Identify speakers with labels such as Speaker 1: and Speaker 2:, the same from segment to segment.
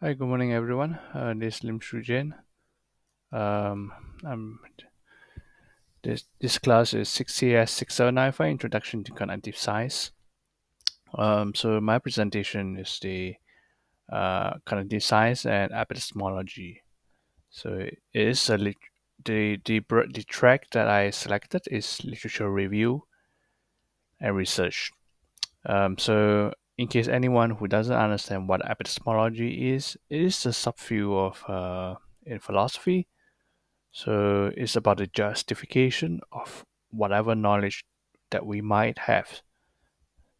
Speaker 1: Hi, good morning, everyone. This is Lim Shujen. Um, I'm, this class is 6CS6795 Introduction to Cognitive Science. So my presentation is the cognitive science and epistemology. So it is the track that I selected is literature review and research. So in case anyone who doesn't understand what epistemology is, it is a subfield of in philosophy. So it's about the justification of whatever knowledge that we might have.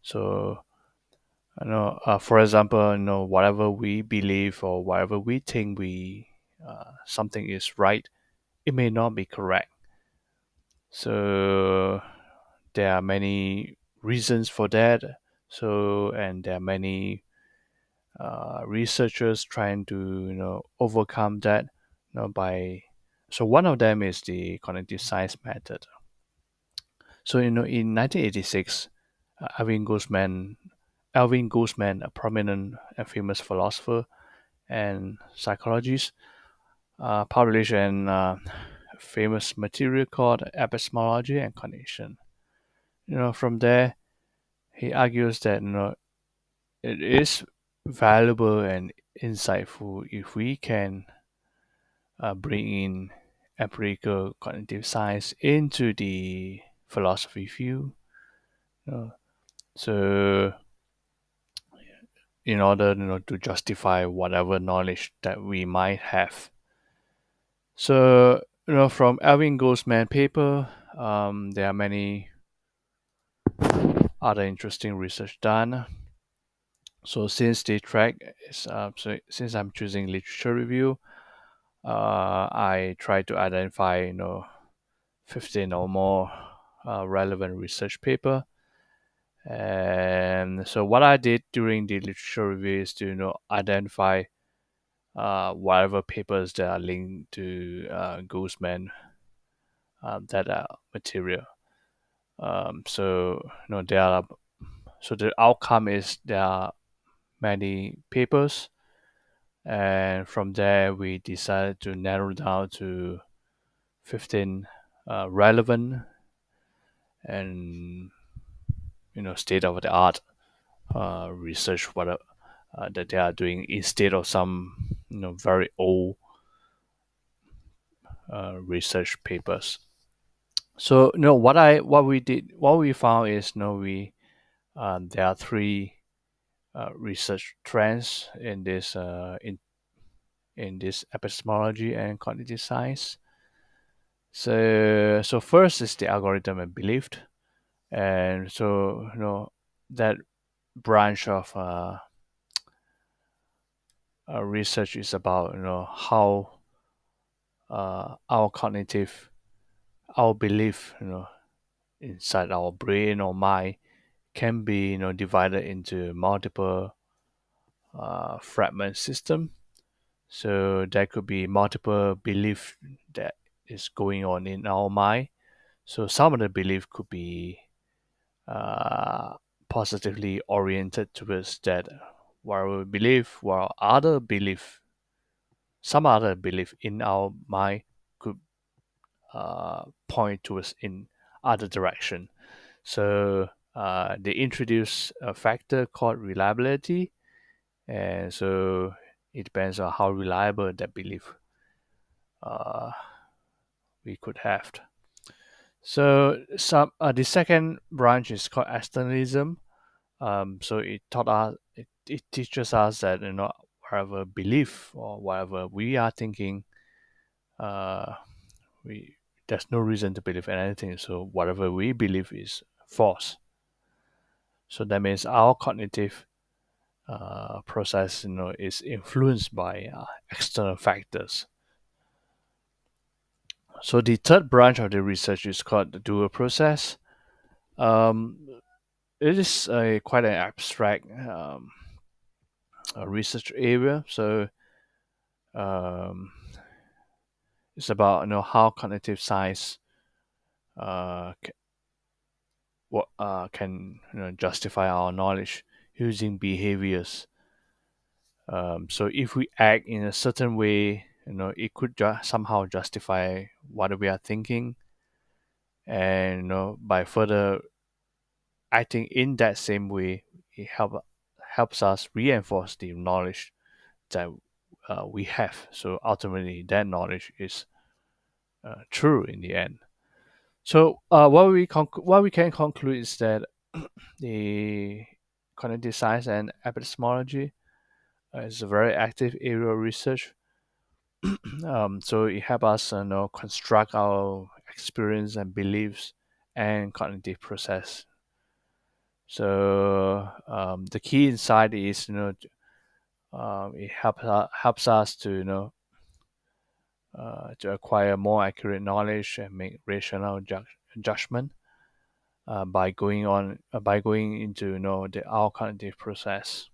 Speaker 1: So for example, whatever we believe or whatever we think we something is right, it may not be correct. So there are many reasons for that. So and there are many researchers trying to overcome that by so one of them is the cognitive science method. So in 1986, Alvin Goldman, Alvin Goldman, a prominent and famous philosopher and psychologist, published an famous material called Epistemology and Cognition. From there, he argues that it is valuable and insightful if we can bring in empirical cognitive science into the philosophy field. You know. So in order to justify whatever knowledge that we might have. So from Alvin Goldman paper, there are many other interesting research done. So since the track is so since I'm choosing literature review, I try to identify 15 or more relevant research paper. And so what I did during the literature review is to identify whatever papers that are linked to Guzman that material. So there are so the outcome is there are many papers, and from there we decided to narrow down to 15 relevant and state of the art research what that they are doing instead of some very old research papers. So what we found is we there are three research trends in this epistemology and cognitive science. So first is the algorithm and belief, and so that branch of research is about how our cognitive our belief inside our brain or mind can be divided into multiple fragment system. So there could be multiple belief that is going on in our mind. So some of the belief could be uh, positively oriented towards that, while we believe, while some other belief in our mind could point towards in other direction. So they introduce a factor called reliability, and so it depends on how reliable that belief uh, we could have. So the second branch is called externalism. So it teaches us that whatever belief or whatever we are thinking, uh, we there's no reason to believe in anything. So whatever we believe is false. So that means our cognitive process, is influenced by external factors. So the third branch of the research is called the dual process. Um, it is a quite an abstract research area. So um, it's about how cognitive science uh, what can justify our knowledge using behaviors So if we act in a certain way, it could somehow justify what we are thinking, and by further acting in that same way, it helps us reinforce the knowledge that we have. So ultimately, that knowledge is true in the end. So what we can conclude is that the cognitive science and epistemology is a very active area of research. So it helps us construct our experience and beliefs and cognitive process. So the key insight is it helps us to to acquire more accurate knowledge and make rational judgment by going into the our cognitive process.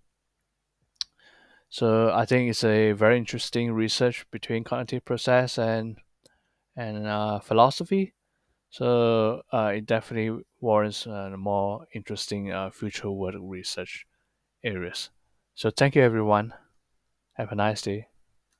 Speaker 1: So I think it's a very interesting research between cognitive process and philosophy. So it definitely warrants more interesting future world research areas. So thank you everyone. Have a nice day.